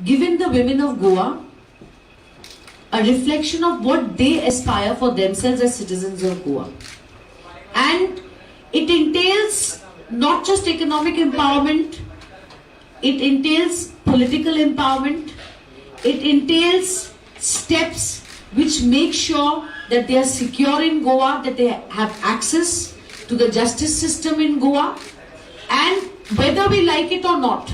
given the women of Goa a reflection of what they aspire for themselves as citizens of Goa. And it entails not just economic empowerment, it entails political empowerment, it entails steps which make sure that they are secure in Goa, that they have access to the justice system in Goa, and whether we like it or not,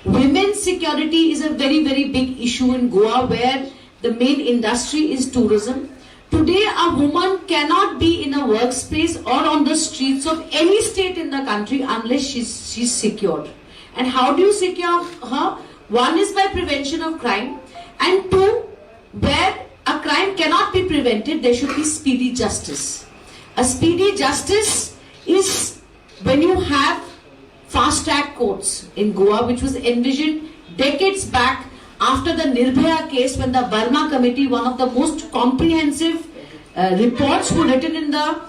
women's security is a very, very big issue in Goa, where the main industry is tourism. Today, a woman cannot be in a workspace or on the streets of any state in the country unless she's secured. And how do you secure her? One is by prevention of crime, and two, where a crime cannot be prevented, there should be speedy justice. A speedy justice is when you have fast track courts in Goa, which was envisioned decades back after the Nirbhaya case, when the Burma Committee, one of the most comprehensive reports were written in the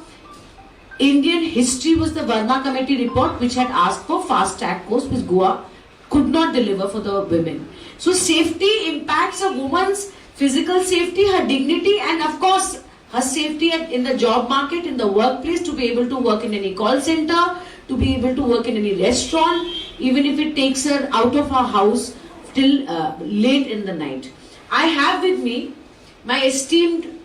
Indian history, was the Burma Committee report, which had asked for fast track courts, which Goa could not deliver for the women. So safety impacts a woman's physical safety, her dignity, and of course her safety in the job market, in the workplace, to be able to work in any call center, to be able to work in any restaurant, even if it takes her out of her house till late in the night. I have with me my esteemed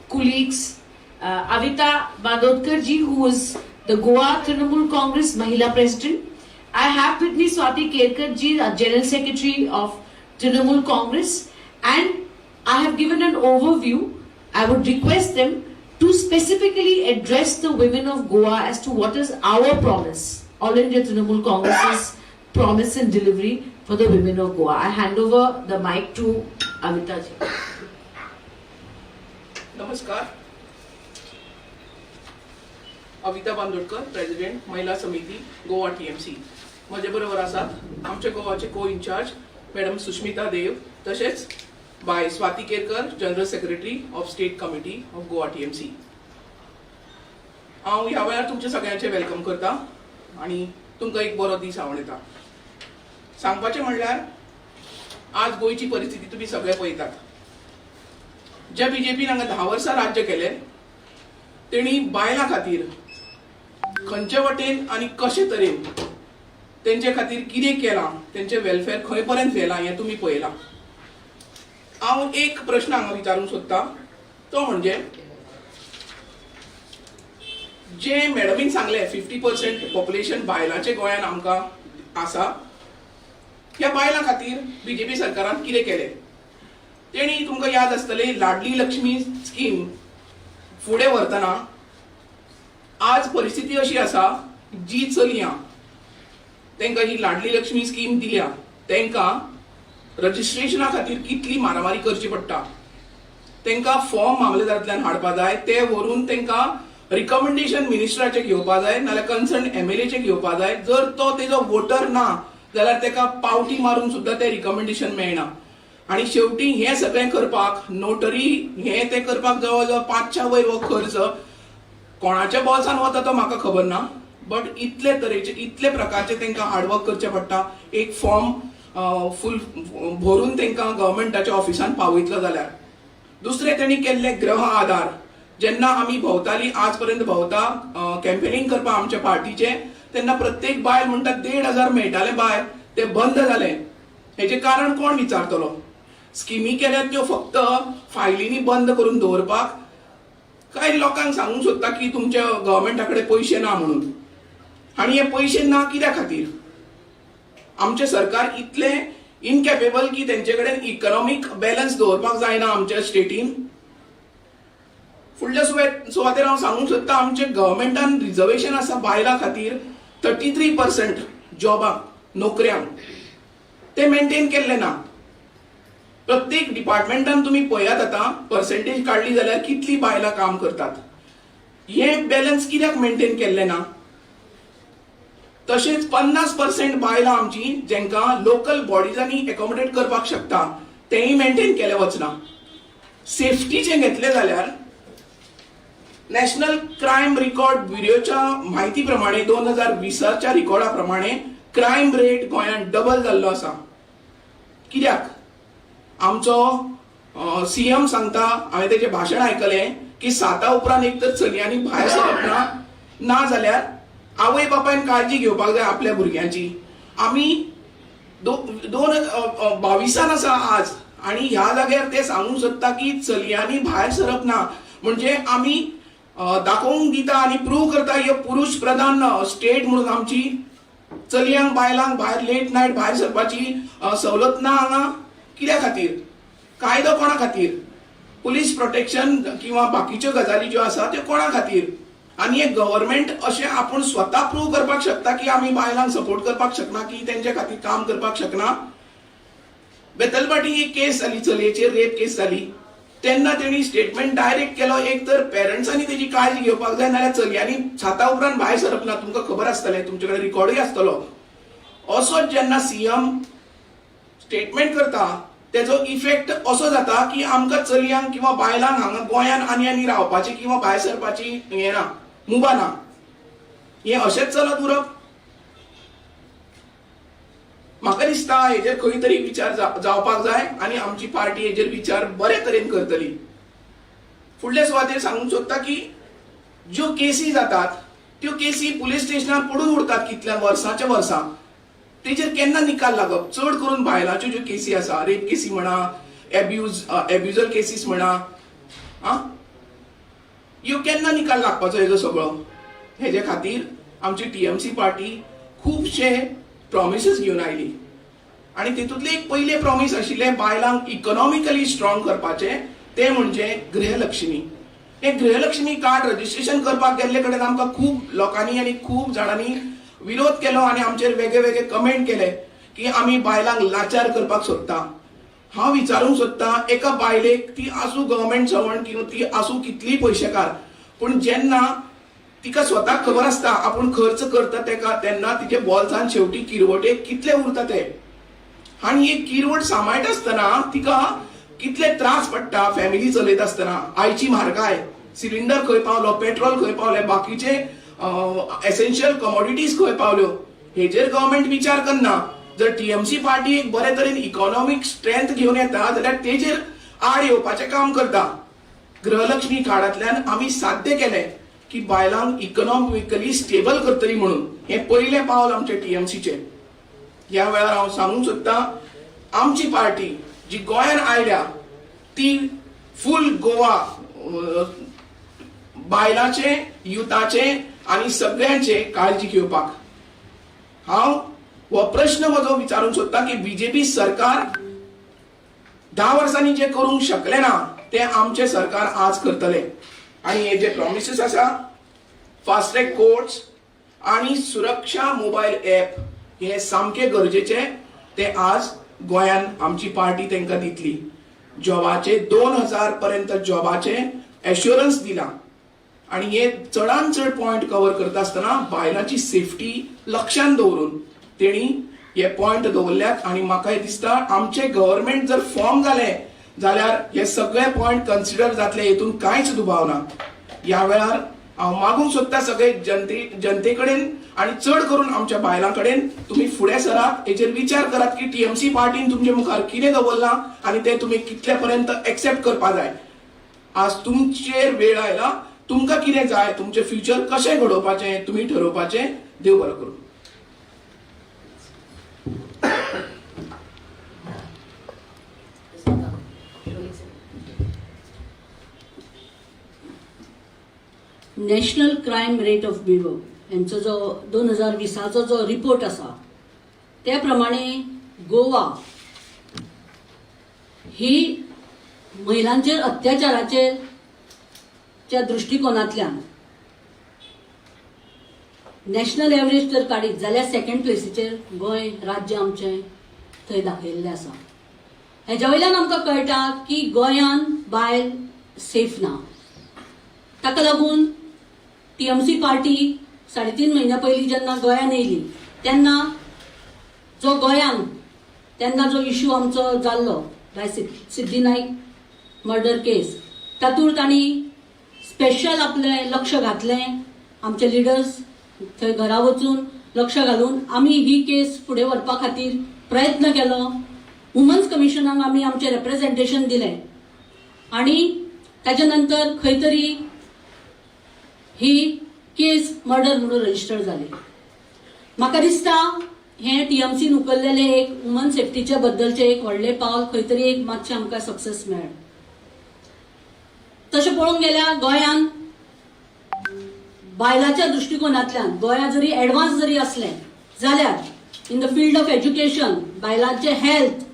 colleagues, Avita Bandodkar ji, who is the Goa Trinamool Congress Mahila President. I have with me Swati Kerkar ji, General Secretary of Trinamool Congress, and I have given an overview. I would request them to specifically address the women of Goa as to what is our promise, All India Trinamool Congress's promise and delivery for the women of Goa. I hand over the mic to Avita ji. नमस्कार. अविता Bandodkar, president महिला समिती Goa TMC. माझे बरोबर आसात आमचे गोवाचे को in-charge madam Sushmita Dev, तसेच by Swati Kerkar, general secretary of state committee of Goa TMC. हांव ह्या वेळार तुमचे सगळ्यांचे वेलकम करता आणि तुमकां एक बरो दीस आवडटा. सांगपाचें म्हणल्यार आज गोंयची परिस्थिती तुम्ही सगळे पळयतात. ज्या बीजेपीन हांगा 10 वर्सां राज्य केले, तेणी बायलां खातीर खंयचे वटेन आनी कशे तरेन तेंचे खातीर कितें केलां, तेंचे वेलफेअर खंय पर्यंत व्हेलां हें तुमी पळयलां. हांव एक प्रश्न हांगा विचारूंक सोदतां, तो म्हणजे जे मॅडमीन सांगले 50% पॉप्युलेशन बायलांचे गोंयान आमकां आसा, ह्या बायलां खातीर बीजेपी सरकारान कितें केलें. तेणी तुमकां याद आसतलें, लाडली लक्ष्मी स्कीम फुडें व्हरतना आज परिस्थिती अशी आसा, जी चलयां तांकां ही लाडली लक्ष्मी स्कीम दिल्या, तांकां रजिस्ट्रेशना खातीर कितली मारामारी करची पडटा. तांकां फॉर्म मामलेदारांतल्यान हाडपा जाय, ते व्हरून तांकां रिकमेंडेशन मिनिस्टराचे घेवपा जाय, नाल्यार कन्सर्न MLAचे घेवपा जाय. जर तो तेजो वोटर ना जाल्यार ताका पावटी मारून सुद्धा ते रिकमेंडेशन मेळना. आणि शेवटी हे सगळें करपाक नोटरी हे ते करपाक जवळ जवळ 5च्या वयर हो खर्च कोणाच्या बॉल्सान वता तो म्हाका खबर ना, बट इतले तरेचे इतले प्रकारचे तांकां हार्डवर्क करचे पडटा. एक फॉर्म फुल भरून तांकां गव्हर्मेंटाच्या ऑफिसान पावयतलो जाल्यार. दुसरे तेणी केल्ले ग्रह आधार, जेन्ना आमी भोंवताली आज पर्यंत भोंवता कॅम्पेनिंग करपाक आमच्या पार्टीचे, तेन्ना प्रत्येक बायल म्हणटा 1,500 मेळटाले बाय, ते बंद जाले. हेचे कारण कोण विचारतलो. स्किमी केल्यात त्यो फक्त फायलींनी बंद करून दवरपाक, काय लोकांक सांगूंक सोदता की तुमच्या गव्हर्मेंटा कडेन पयशे ना म्हणून. आणि हे पयशे ना कित्या खातीर. आमचे सरकार इतले इनकॅपेबल की तेंचे कडेन इकॉनॉमिक बॅलन्स दवरपाक जायना आमच्या स्टेटीन. फुडल्या सुवातेर हांव सांगूंक सोदता, आमचे गव्हर्मेंटान रिजर्वेशन आसा बायलां खातीर 33% जॉबांक, नोकऱ्यांक, ते मेंटेन केल्ले ना. प्रत्येक डिपार्टमेंटान तुम्ही पळयात आता पर्सेंटेज काढली जाल्यार कितली बायलां काम करतात. हे बॅलन्स कित्याक मेंटेन केल्ले ना. तशेंच 50% बायलां आमची जेंकां लोकल बॉडीजांनी एकोमोडेट करपाक शकता, तेंय मेंटेन केले वचना. सेफ्टीचें घेतले जाल्यार नॅशनल क्रायम रिकॉर्ड ब्युरोच्या माहिती प्रमाणे 2020च्या रिकॉर्डा प्रमाणे क्रायम रेट गोंयांत डबल जाल्लो आसा. कित्याक आमचो सीएम सांगता, हांवें तेजें भाशण आयकलें की 7 उपरांत एक तर चलयांनी भायर सरप ना जाल्यार आवय बापायन काळजी घेवपाक जाय आपल्या भुरग्यांची. आमी 2022 आसा आज आणि ह्या जाग्यार ते सांगूंक सोदता की चलयांनी भायर सरप ना, म्हणजे आमी दाखोवंक दिता आनी प्रूव करता हे पुरुष प्रधान स्टेट म्हणून आमची. चलयांक बायलांक भायर लेट नायट भायर सरपाची सवलत ना हांगा. कित्या खातीर? कायदो कोणा खातीर? पुलीस प्रोटेक्शन किंवा बाकीच्यो गजाली ज्यो आसा त्यो कोणा खातीर? आनी एक गव्हर्नमेंट अशें आपूण स्वता प्रूव करपाक शकता की आमी बायलांक सपोर्ट करपाक शकना, की तेंच्या खातीर काम करपाक शकना. बेतलबाटी एक केस जाली, चलयेचेर रेप केस जाली, तेन्ना तेणी स्टेटमेंट डायरेक्ट केलो, एक तर पेरंट्सांनी तेजी काळजी घेवपाक जाय नाल्यार चलयांनी 7 उपरांत भायर सरप ना. तुमकां खबर आसतलें, तुमचे कडेन रिकॉर्डूय आसतलो. असोच जेन्ना सीएम स्टेटमेंट करता तेजो इफेक्ट असो जाता की आमकां चलयांक किंवा बायलांक हांगा गोंयान आनी रावपाची किंवा भायर सरपाची हें ना, मुभा ना. हें अशेंच चलत उरप? म्हाका दिसता हेजेर खंय तरी विचार जावपाक जाय आनी आमची पार्टी हेजेर विचार बरे तरेन करतली. फुडल्या सुवातेर सांगूंक सोदता की ज्यो केसी जातात त्यो केसी पुलीस स्टेशनार पडून उरतात कितल्या वर्सांच्या वर्सां. तेजेर केन्ना निकाल लागप? चड करून बायलांच्यो ज्यो केसी आसा, रेप केसी म्हणा, एब्युजल केसीस म्हणा, ह्यो केन्ना निकाल लागपाचो हेजो सगळो? हेजे खातीर आमची टीएमसी पार्टी खुबशे प्रॉमिसेस घेवन आयली आणि तेतूंतले एक पयले प्रॉमिस आशिल्ले बायलांक इकॉनॉमिकली स्ट्रॉंग करपाचे, ते म्हणजे गृहलक्ष्मी. हे गृहलक्ष्मी कार्ड रजिस्ट्रेशन करपाक गेल्ले कडेन आमकां खूब लोकांनी आनी खूब जाणांनी विरोध केलो आणि आमचेर वेगळे वेगळे कमेंट केले की आमी बायलांक लाचार करपाक सोदता. हांव विचारूंक सोदता, एका बायलेक ती आसूं गव्हर्नमेंट सर्वंट किंवा ती आसूं कितलीय पयशेकार, पूण जेन्ना तिका स्वताक खबर आसता आपूण खर्च करता तेन्ना तिचे बोल्सान शेवटी किरवटेक कितले उरता ते. आनी एक किरवट सांबाळटा आसतना तिका कितले त्रास पडटा फॅमिली चलयता आसतना. आयची म्हारगाय, सिलिंडर खंय पावलो, पेट्रोल खंय पावले, बाकीचे एसेन्शियल कमोडिटीज खंय पावल्यो, हेजेर गव्हर्नमेंट विचार करना. जर टीएमसी पार्टी एक बरे तरेन इकॉनॉमिक स्ट्रेंथ घेवन येता जाल्यार तेजेर आड येवपाचें काम करता. गृहलक्ष्मी कार्डांतल्यान आमी साध्य केले की बायलांक इकॉनॉमिकली स्टेबल करतली म्हणून. हे पयले पावल आमचे टीएमसीचे. ह्या वेळार हांव सांगूंक सोदता, आमची पार्टी जी गोंयान आयल्या ती फूल गोवा बायलांचे, युथाचे आनी सगळ्यांचे काळजी घेवपाक. हांव हो प्रश्न म्हजो विचारूंक सोदता की बीजेपी सरकार 10 वर्सांनी जे करूंक शकले ना ते आमचे सरकार आज करतले. आणि हे जे प्रॉमिसेस आसा, फास्ट ट्रॅक कोर्ट्स आणि सुरक्षा मोबाईल ऍप, हे सामके गरजेचे. ते आज गोंयान आमची पार्टी तांकां दितली. जॉबाचे 2000 पर्यंत जॉबाचे एश्युरन्स दिला आणि हे चडान चड पॉइंट कव्हर करता आसतना बायलांची सेफ्टी लक्षांत दवरून तेणी हे पॉइंट दवरल्यात. आणि म्हाका दिसता आमचे गव्हर्नमेंट जर फॉर्म जाले जाल्यार हे सगळे पॉइंट कन्सिडर जातले, हेतून कांयच दुबाव ना. ह्या वेळार हांव मागूंक सोदता सगळे जनते कडेन आणि चड करून आमच्या बायलां कडेन, तुम्ही फुडें सरात, हेचेर विचार करात की टीएमसी पार्टीन तुमचे मुखार कितें दवरलां आणि ते तुम्ही कितले पर्यंत एक्सेप्ट करपा जाय. आज तुमचेर वेळ आयला, तुमकां कितें जाय, तुमचे फ्युचर कशें घडोवपाचें तुम्ही ठरोवपाचें. देव बरो करूं. National crime rate of bureau यांचो जो 2020 जो रिपोर्ट आसा त्या प्रमाणे गोवा ही महिलांचेर अत्याचाराच्या दृष्टिकोनांतल्यान नॅशनल एव्हरेज जर काडीत जाल्यार सेकंड प्लेसीचेर गोंय राज्य आमचें थंय दाखयल्लें आसा. हेज्या वयल्यान आमकां कळटा की गोंयान बायल सेफ ना. ताका लागून टीएमसी पार्टी 3.5 महिन्या पयलीं जेन्ना गोंयान येयली तेन्ना जो इश्यू आमचो जाल्लो बाय सिद्धी नाईक मर्डर केस, तातूंत तांणी स्पेशल आपलें लक्ष घातलें. आमचे लिडर्स थंय घरा वचून लक्ष घालून आमी ही केस फुडें व्हरपा खातीर प्रयत्न केलो. वुमन्स कमिशनाक आमी आमचे रिप्रेझेंटेशन दिलें आणि ताच्या नंतर खंय तरी ही केस मर्डर म्हणून रजिस्टर जाली. म्हाका दिसता हे टीएमसीन उखल्लेले एक वुमन सेफ्टीच्या बद्दलचे एक व्हडले पावल खंय तरी एक मातशें आमकां सक्सेस मेळ्ळें. तशें पळोवंक गेल्यार गोंयांत बायलांच्या दृश्टिकोनांतल्यान गोंयांत जरी एडवान्स जरी असलें जाल्यार in the field of education, बायलांचे हेल्थ,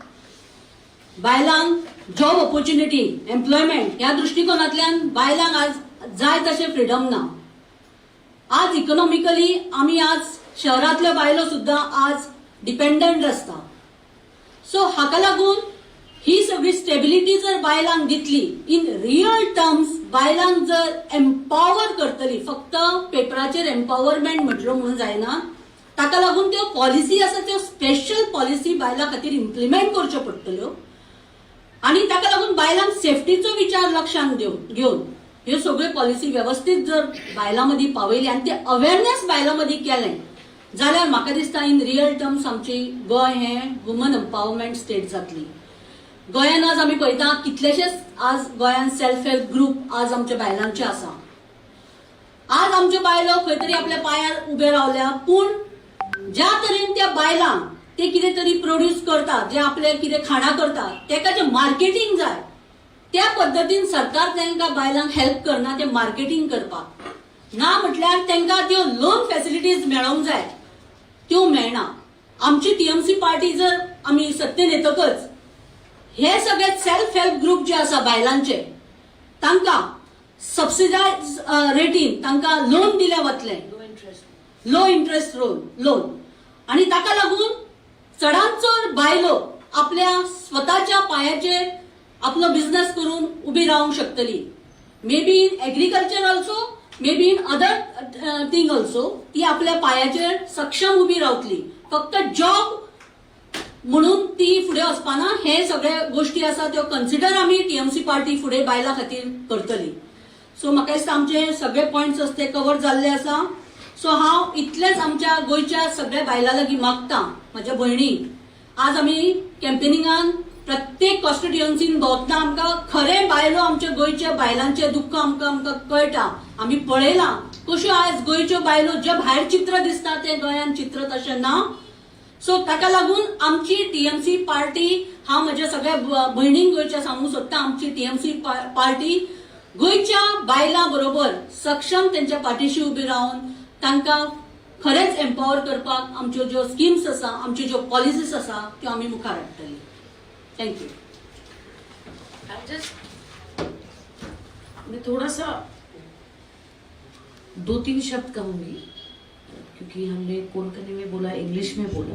बायलांक जॉब ऑपॉर्च्युनिटी, एम्प्लॉयमेंट ह्या दृश्टिकोनांतल्यान बायलांक आज जाय तशें फ्रीडम ना. आज इकॉनॉमिकली आमी आज शहरांतल्यो बायलो सुद्दां आज डिपेंडंट आसता. सो हाका लागून ही सगळी स्टेबिलिटी जर बायलांक दितली, इन रियल टर्म्स बायलांक जर एम्पावर करतली, फक्त पेपराचेर एम्पावरमेंट म्हटलो म्हणून जायना, ताका लागून त्यो पॉलिसी आसा त्यो स्पेशल पॉलिसी बायलां खातीर इम्प्लिमेंट करच्यो पडटल्यो आणि ताका लागून बायलांक सेफ्टीचो विचार लक्षांत घेवन ह्यो सगळ्यो पॉलिसी व्यवस्थित जर बायलां मदीं पावयली आनी ते अवेअरनेस बायलां मदीं केलें जाल्यार म्हाका दिसता इन रियल टर्म्स आमची गोंय हें वुमन एम्पावरमेंट स्टेट जातली. गोंयांत आज आमी पळयता कितलेशेच आज गोंयांत सेल्फ हेल्प ग्रुप आज आमच्या बायलांचे आसा. आज आमच्यो बायलो खंय तरी आपल्या पांयार उबे रावल्या, पूण ज्या तरेन त्या बायलांक ते कितें तरी प्रोड्यूस करतात, जे आपले कितें खाणां करतात, तेका जे मार्केटिंग जाय त्या पद्दतीन सरकार तांकां बायलांक हेल्प करना ते मार्केटिंग करपाक. ना म्हटल्यार तांकां त्यो लोन फॅसिलिटीज मेळोंक जाय त्यो मेळना. आमची टीएमसी पार्टी जर आमी सत्तेन येतकच हे सगळे सेल्फ हेल्प ग्रुप जे आसा बायलांचे तांकां सबसिडायज रेटीन तांकां लोन दिले वतले, लो इंटरेस्ट लोन, आणि ताका लागून चडांत चड बायलो आपल्या स्वताच्या पांयाचेर आपलो बिझनेस करून उबी रावंक शकतली. May be in agriculture also, may be in other thing also ती आपल्या पांयाचेर सक्षम उबी रावतली. फक्त जॉब म्हणून ती फुडें वचपाना. हे सगळे गोष्टी आसा त्यो कन्सिडर आमी टीएमसी पार्टी फुडें बायलां खातीर करतली. सो म्हाका दिसता आमचे सगळे पॉयंट्स असते कवर जाल्ले आसा. सो हांव इतलेच आमच्या गोंयच्या सगळ्या बायलां लागीं मागता, म्हाज्या भयणी, आज आमी कॅम्पेनिंगान प्रत्येक कॉन्स्टिट्युएन्सीन भोंवतना आमकां खरे बायलो आमच्या गोंयच्या बायलांचे दुख्ख आमकां कळटा. आमी पळयलां कश्यो आज गोंयच्यो बायलो जे भायर चित्र दिसता ते गोंयांत चित्र तशें ना. सो ताका लागून आमची टीएमसी पार्टी, हांव म्हज्या सगळ्या भयणींक गोंयच्या सांगूंक सोदता, आमची टीएमसी पार्टी गोंयच्या बायलां बरोबर सक्षम तेंच्या पाठीशी उबी रावन तांकां खरेंच एम्पावर करपाक आमच्यो ज्यो स्किम्स आसा, आमच्यो ज्यो पॉलिसीज आसा त्यो आमी मुखार हाडटली. थँक्यू. मैं थोड़ा सा 2-3 शब्द कहूंगी क्योंकि हमने कोंकणी में बोला, इंग्लिश में बोला.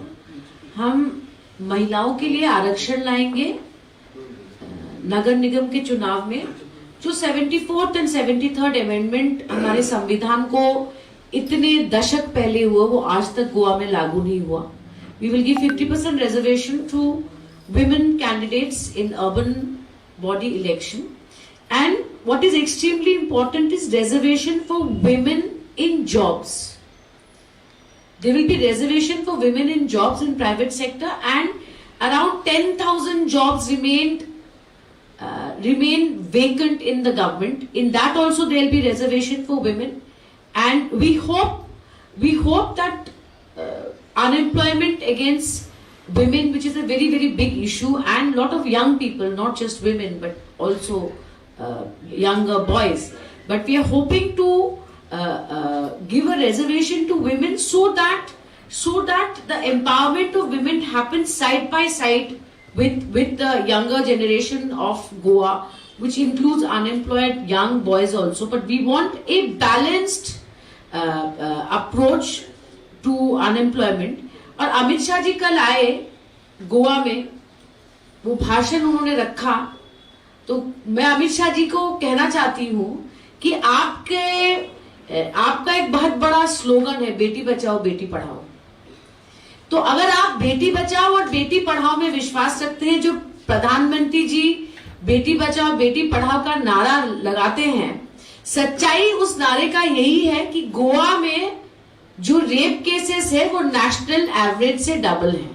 हम महिलाओं के लिए आरक्षण लाएंगे नगर निगम के चुनाव में. जो 74th एंड 73rd अमेंडमेंट हमारे संविधान को इतने दशक पहले हुआ वो आज तक गोवा में लागू नहीं हुआ. We will give 50% reservation to women candidates in urban body election, and what is extremely important is reservation for women in jobs. There will be reservation for women in jobs in private sector, and around 10,000 jobs remain vacant in the government. In that also there will be reservation for women, and we hope that unemployment against women, which is a very, very big issue, and lot of young people, not just women but also younger boys, but we are hoping to give a reservation to women so that the empowerment of women happens side by side with the younger generation of Goa, which includes unemployed young boys also. But we want a balanced approach to unemployment. और अमित शाह जी कल आए गोवा में, वो भाषण उन्होंने रखा, तो मैं अमित शाह जी को कहना चाहती हूँ कि आपका एक बहुत बड़ा स्लोगन है बेटी बचाओ बेटी पढ़ाओ. तो अगर आप बेटी बचाओ और बेटी पढ़ाओ में विश्वास रखते हैं, जो प्रधानमंत्री जी बेटी बचाओ बेटी पढ़ाओ का नारा लगाते हैं, सच्चाई उस नारे का यही है कि गोवा में जो रेप केसेस है वो नेशनल एवरेज से डबल है.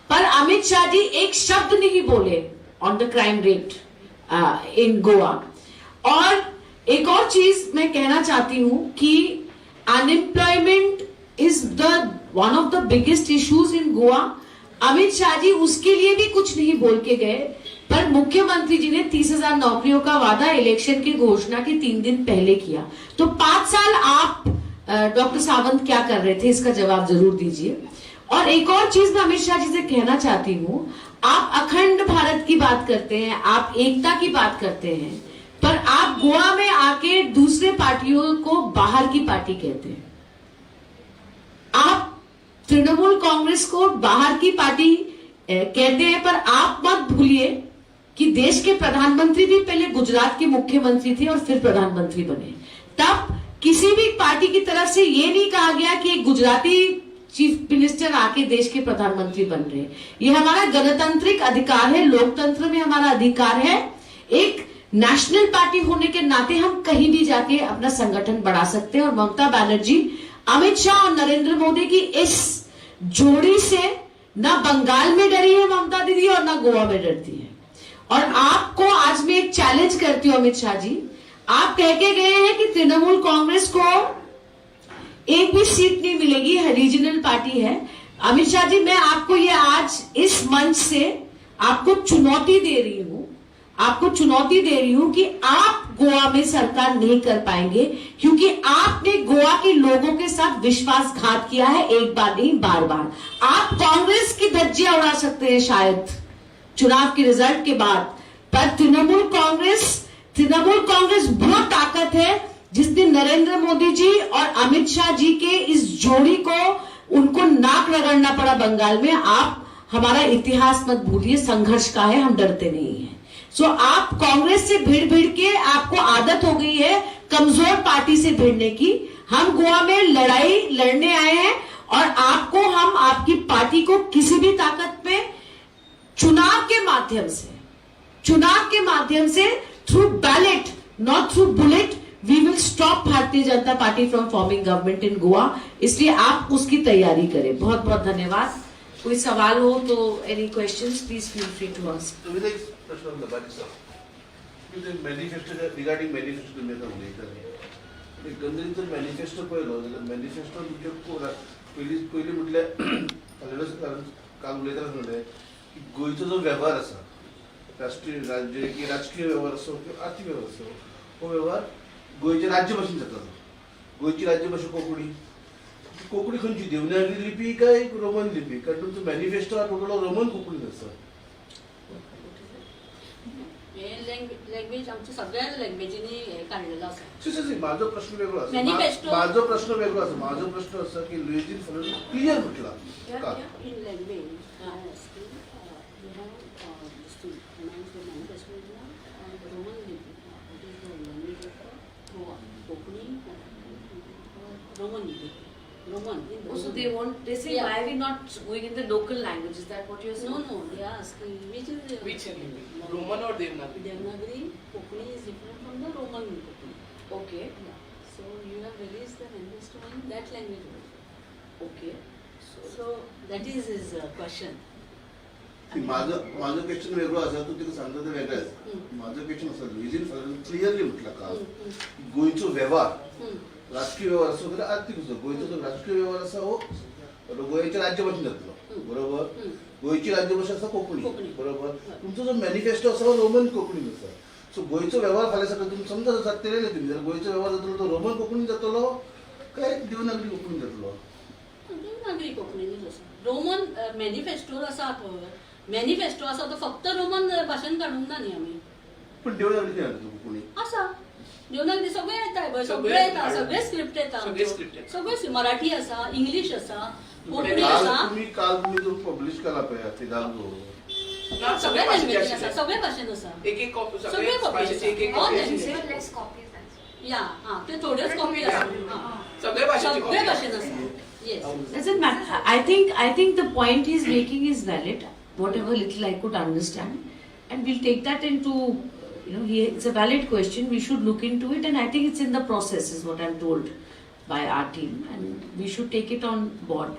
पर अमित शाह जी एक शब्द नहीं बोले on the crime rate in Goa. और एक और चीज मैं कहना चाहती हूं कि unemployment is the one of the biggest issues in Goa. Amit Shah ji उसके लिए भी कुछ नहीं बोल के गए, पर मुख्यमंत्री जी ने 30,000 नौकरियों का वादा इलेक्शन की घोषणा के 3 दिन पहले किया। तो 5 साल आप डॉक्टर सावंत क्या कर रहे थे, इसका जवाब जरूर दीजिए। और एक और चीज मैं अमित शाह जी से कहना चाहती हूं, आप अखंड भारत की बात करते हैं, आप एकता की बात करते हैं, पर आप गोवा में आके दूसरे पार्टियों को बाहर की पार्टी कहते हैं। आप तृणमूल कांग्रेस को बाहर की पार्टी कहते हैं, पर आप मत भूलिए कि देश के प्रधानमंत्री भी पहले गुजरात के मुख्यमंत्री थे और फिर प्रधानमंत्री बने। तब किसी भी पार्टी की तरफ से ये नहीं कहा गया कि एक गुजराती चीफ मिनिस्टर आके देश के प्रधानमंत्री बन रहे हैं। ये हमारा गणतांत्रिक अधिकार है, लोकतंत्र में हमारा अधिकार है। एक नेशनल पार्टी होने के नाते हम कहीं भी जाके अपना संगठन बढ़ा सकते हैं। और ममता बनर्जी, अमित शाह और नरेंद्र मोदी की इस जोड़ी से ना बंगाल में डरी है ममता दीदी और ना गोवा में डरती है। और आपको आज मैं एक चैलेंज करती हूं अमित शाह जी, आप कह के गए हैं कि तृणमूल कांग्रेस को एक भी सीट नहीं मिलेगी, रीजनल पार्टी है। अमित शाह जी, मैं आपको ये आज इस मंच से आपको चुनौती दे रही हूं कि आप गोवा में सरकार नहीं कर पाएंगे, क्योंकि आपने गोवा के लोगों के साथ विश्वासघात किया है, एक बार नहीं बार बार। आप कांग्रेस की धज्जियां उड़ा सकते हैं शायद चुनाव के रिजल्ट के बाद, पर तृणमूल कांग्रेस वो ताकत है जिसने नरेंद्र मोदी जी और अमित शाह जी के इस जोड़ी को उनको नाक रगड़ना पड़ा बंगाल में। आप हमारा इतिहास मत भूलिए, संघर्ष का है, हम डरते नहीं हैं। सो आप कांग्रेस से भिड़ के आपको आदत हो गई है कमजोर पार्टी से भिड़ने की। हम गोवा में लड़ाई लड़ने आए हैं और आपको हम आपकी पार्टी को किसी भी ताकत में चुनाव के माध्यम से through ballot, not through bullet, we will stop Bharatiya Janata Party from forming government in Goa. इसलिए आप उसकी तैयारी करें। बहुत बहुत धन्यवाद। कोई सवाल हो तो any questions please feel free to ask. Manifesto regarding manifesto तुमी आतां उलयताले, एकंदरीत जर मॅनिफेस्टो पळयलो जाल्यार मॅनिफेस्टो म्हणजे पयली म्हटल्यार काल उलयताना म्हणलें की गोंयचो जो वेव्हार आसा, राजकीय वेव्हार असो किंवा आर्थीक वेव्हार असो, हो वेव्हार गोंयच्या राज्य भाशेन जातालो। गोंयची राज्य भाशा कोंकणी खंयची, देवनागरी लिपी काय रोमन लिपी? कारण तुमचो मॅनिफेस्टो हा टोटल रोमन कोंकणीन आसा। लँग्वेज आमच्या सगळ्या लँग्वेजींनी काढलेलो आसा। माझो प्रश्न वेगळो आसा। मॅनिफेस्टो माझो प्रश्न वेगळो आसा। माझो प्रश्न असा की लुईजीन फर्नांडीस क्लियर म्हटला का इन लँग्वेज रोमन लिपी, कोंकणी, रोमन लिपी, Roman. So they want, they say, Yeah. why are we not going in the local language? Is that what you're saying? No, they are asking which is Which Roman or Devanagari? Devanagari Konkani is different from the Roman Konkani. Okay. Yeah. So you have released the manifesto in that language. Okay. So that is his question. माझं question वेगळं असा, तू तिका सांगता ते वेगळं आहे. माझं question असं, लुईजीन फर्नांडीस क्लिअरली म्हटलं का गोंयचो व्यवहार, राजकीय व्यवहार असो किंवा आर्थिक असो, गोंयचो जो राजकीय व्यवहार असा हो गोंयच्या राज्य भाशेन जातलो, बरोबर? गोंयची राज्य भाषा आसा कोंकणी, बरोबर? तुमचो जो मॅनिफेस्टो आसा हो रोमन कोंकणीन आसा. सो गोंयचो व्यवहार फाल्यां सकाळी तुम्ही समजा जातले तुम्ही जर गोंयचो व्यवहार जातलो तो रोमन कोंकणीन जातलो काय देवनागरी कोंकणीन जातलो? देवनागरी कोंकणीन आसा. रोमन मॅनिफेस्टो आसा पळय, मॅनिफेस्टो आसा तो फक्त रोमन भाशेन काडूंक ना न्ही आमी. पण देवनागरी कितें जातलो कोंकणी? आसा देवनागरी सगळे येता, सगळे येता, सगळे स्क्रिप्ट येता, सगळे मराठी आसा, इंग्लिश आसा, कोंकणी आसा. काल तुम्ही जो पब्लिश केला पळय फिदाल्गो, सगळे लँग्वेजीन आसा, सगळे भाशेन आसा. एक कॉपी सगळे भाषेची एक या हां ते थोड्योच कॉपी आसा. सगळे भाषेची सगळे भाशेन आसा. Yes. Doesn't matter. I think the point he's making is valid. Whatever little I could understand, and we'll take that into, it's a valid question. We should look into it, and I think it's in the process, is what I'm told by our team, and we should take it on board.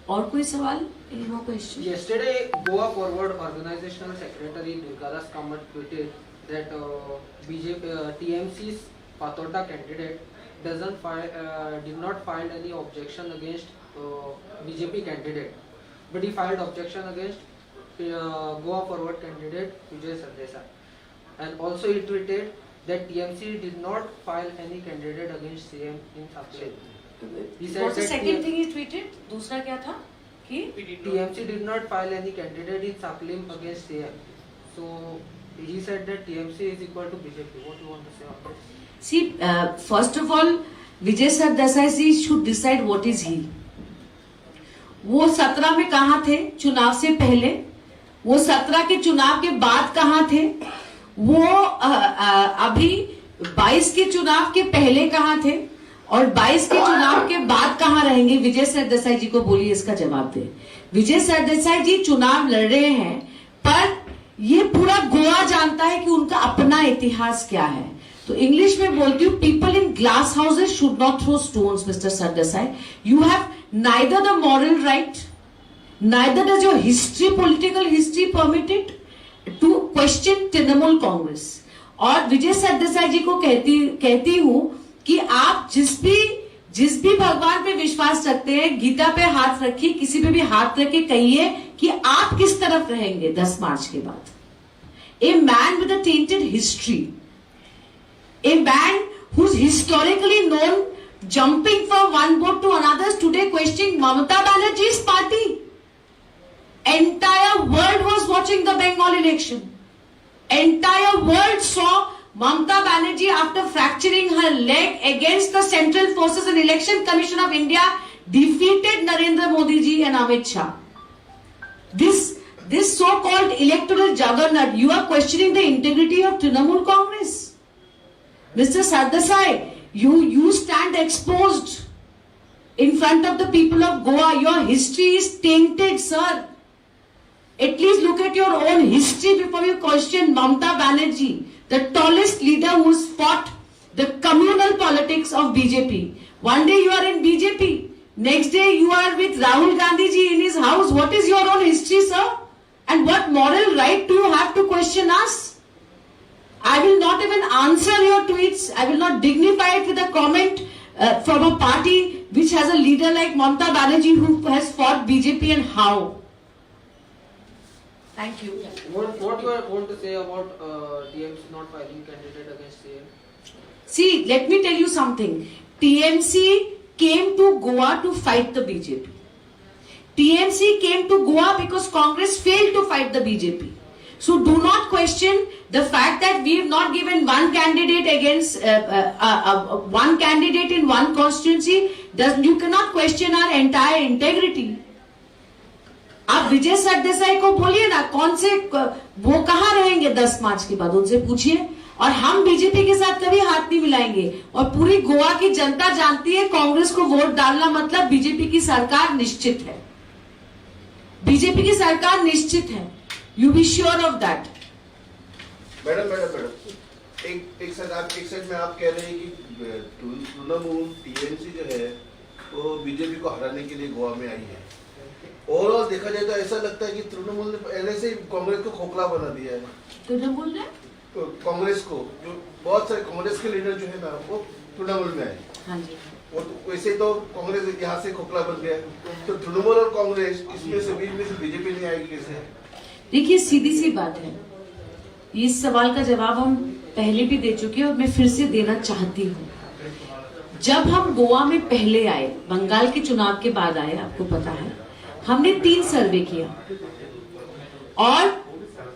और कोई सवाल? Any more questions? Yesterday, Goa Forward Organizational Secretary Durgadas Kamath tweeted that BJP TMC's Patoda candidate did not file any objection against BJP candidate, but he filed objection against Goa Forward candidate Vijay Sardesai, and also he tweeted that TMC did not file any candidate against CM in Sakle. He said What's the that second thing he tweeted? दूसरा क्या था? कि TMC did not file any candidate in Saklim against CM. So he said that TMC is equal to BJP. What do you want to say on this? See, first of all, Vijay Sardesai should decide what is he. वो 17 में कहाँ थे चुनाव से पहले, वो 17 के चुनाव के बाद कहाँ थे, वो अभी 22 के चुनाव के पहले कहाँ थे और 22 के चुनाव के बाद कहां रहेंगे? विजय सरदेसाई जी को बोलिए इसका जवाब दे। विजय सरदेसाई जी चुनाव लड़ रहे हैं, पर ये पूरा गोवा जानता है कि उनका अपना इतिहास क्या है। तो इंग्लिश में बोलती हूँ, people in glass houses should not throw stones mister Sardesai. You have neither the moral right, neither does your history, political history permitted to question Trinamool Congress. और विजय सरदेसाई जी को कहती हूं कि आप जिस भी भगवान पे विश्वास रखते हैं, गीता पे हाथ रखिए, किसी पे भी हाथ रख के कहिए कि आप किस तरफ रहेंगे 10 मार्च के बाद। A man with a tainted history, a man who is historically known jumping from one boat to another, today questioning Mamata Banerjee's party. Entire world was watching the Bengal election. Entire world saw Mamata Banerjee, after fracturing her leg against the Central Forces and Election Commission of India, defeated Narendra Modi ji and Amit Shah. This so-called electoral juggernaut, you are questioning the integrity of Trinamool Congress. Mr. Sardesai, you stand exposed in front of the people of Goa. Your history is tainted, sir. At least look at your own history before you question Mamata Banerjee, the tallest leader who's fought the communal politics of BJP. One day you are in BJP, next day you are with Rahul Gandhi ji in his house. What is your own history, sir? And what moral right do you have to question us? I will not even answer your tweets. I will not dignify it with a comment from a party which has a leader like Mamata Banerjee who has fought BJP, and how. Thank you. What you want to say about TMC not filing candidate against CM? See, let me tell you something. TMC came to Goa to fight the BJP. TMC came to Goa because Congress failed to fight the BJP. So do not question the fact that we have not given one candidate against one candidate in one constituency. You cannot question our entire integrity. आप विजय सरदेसाई को बोलिए ना, कौन से वो कहाँ रहेंगे 10 मार्च के बाद, उनसे पूछिए। और हम बीजेपी के साथ कभी हाथ नहीं मिलाएंगे। और पूरी गोवा की जनता जानती है, कांग्रेस को वोट डालना मतलब बीजेपी की सरकार निश्चित है। बीजेपी की सरकार निश्चित है। You be sure of that. Madam एक साइड में आप कह रहे हैं कि तृणमूल टीएमसी जो है वो बीजेपी को हराने के लिए गोवा में आई है। ओवरऑल देखा जाए तो ऐसा लगता है कि तृणमूल ने पहले से कांग्रेस को खोखला बना दिया है। तृणमूल ने तो कांग्रेस को, जो बहुत सारे कांग्रेस के लीडर जो है ना वो तृणमूल में आए। हाँ जी। वो तो वैसे तो कांग्रेस यहाँ से खोखला बन गया, तो तृणमूल और कांग्रेस इसमें से बीच में से बीजेपी नहीं आएगी कैसे? देखिए, सीधी सी बात है, इस सवाल का जवाब हम पहले भी दे चुके हैं और मैं फिर से देना चाहती हूँ। जब हम गोवा में पहले आए, बंगाल के चुनाव के बाद आए, आपको पता है, हमने 3 सर्वे किया और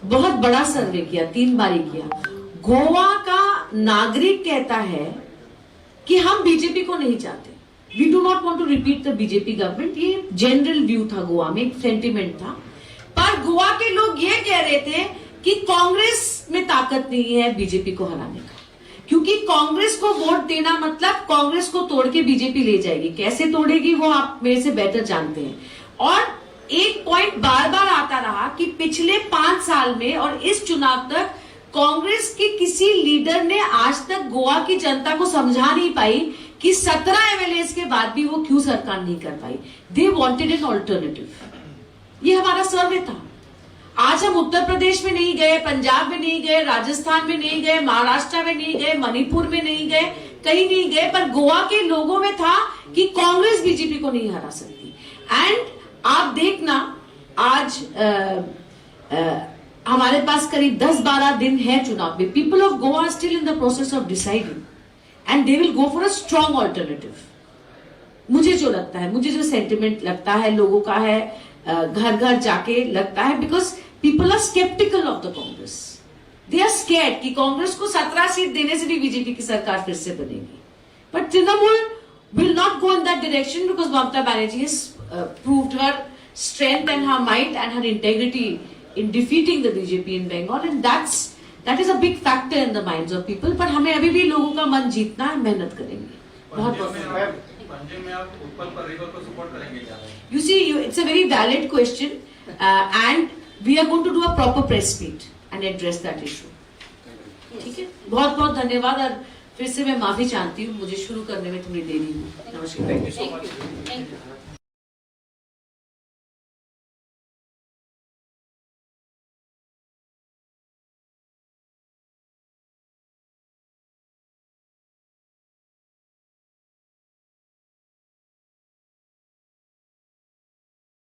बहुत बड़ा सर्वे किया, 3 बारी किया। गोवा का नागरिक कहता है कि हम बीजेपी को नहीं चाहते, we do not want to repeat the BJP government. ये जनरल व्यू था गोवा में, एक सेंटिमेंट था। पर गोवा के लोग ये कह रहे थे कि कांग्रेस में ताकत नहीं है बीजेपी को हराने का, क्योंकि कांग्रेस को वोट देना मतलब कांग्रेस को तोड़ के बीजेपी ले जाएगी। कैसे तोड़ेगी वो आप मेरे से बेहतर जानते हैं। और एक पॉइंट बार बार आता रहा कि पिछले 5 साल में और इस चुनाव तक कांग्रेस के किसी लीडर ने आज तक गोवा की जनता को समझा नहीं पाई कि 17 एमएलए के बाद भी वो क्यों सरकार नहीं कर पाई। They wanted an alternative. ये हमारा सर्वे था। आज हम उत्तर प्रदेश में नहीं गए, पंजाब में नहीं गए, राजस्थान में नहीं गए, महाराष्ट्र में नहीं गए, मणिपुर में नहीं गए, कहीं नहीं गए, पर गोवा के लोगों में था कि कांग्रेस बीजेपी को नहीं हरा सकती। एंड आप देखना आज हमारे पास करीब 10-12 दिन है चुनाव में। People of Goa still in the process of deciding and they will go for a strong alternative. मुझे जो लगता है, मुझे जो सेंटिमेंट लगता है लोगों का है, घर घर जाके लगता है, because people are sceptical of the Congress. They are scared कि कांग्रेस को 17 सीट देने से भी बीजेपी की सरकार फिर से बनेगी। But Trinamool will not go in that direction because Mamata Banerjee has proved her strength and her might and her integrity in defeating the BJP in Bengal, and that is a big factor in the minds of people. But हमें अभी भी लोगों का मन जीतना है, मेहनत करेंगे। बहुत बहुत पंजाब में आप उत्पल पर्रिकर को सपोर्ट करेंगे क्या? You see, it's a very valid question, and we are going to do a proper press meet and address that issue. ठीक है, बहुत बहुत धन्यवाद। और फिर से मैं माफी चाहती हूँ, मुझे शुरू करने में थोड़ी देरी हुई। नमस्कार। Thank you so much. Thank you.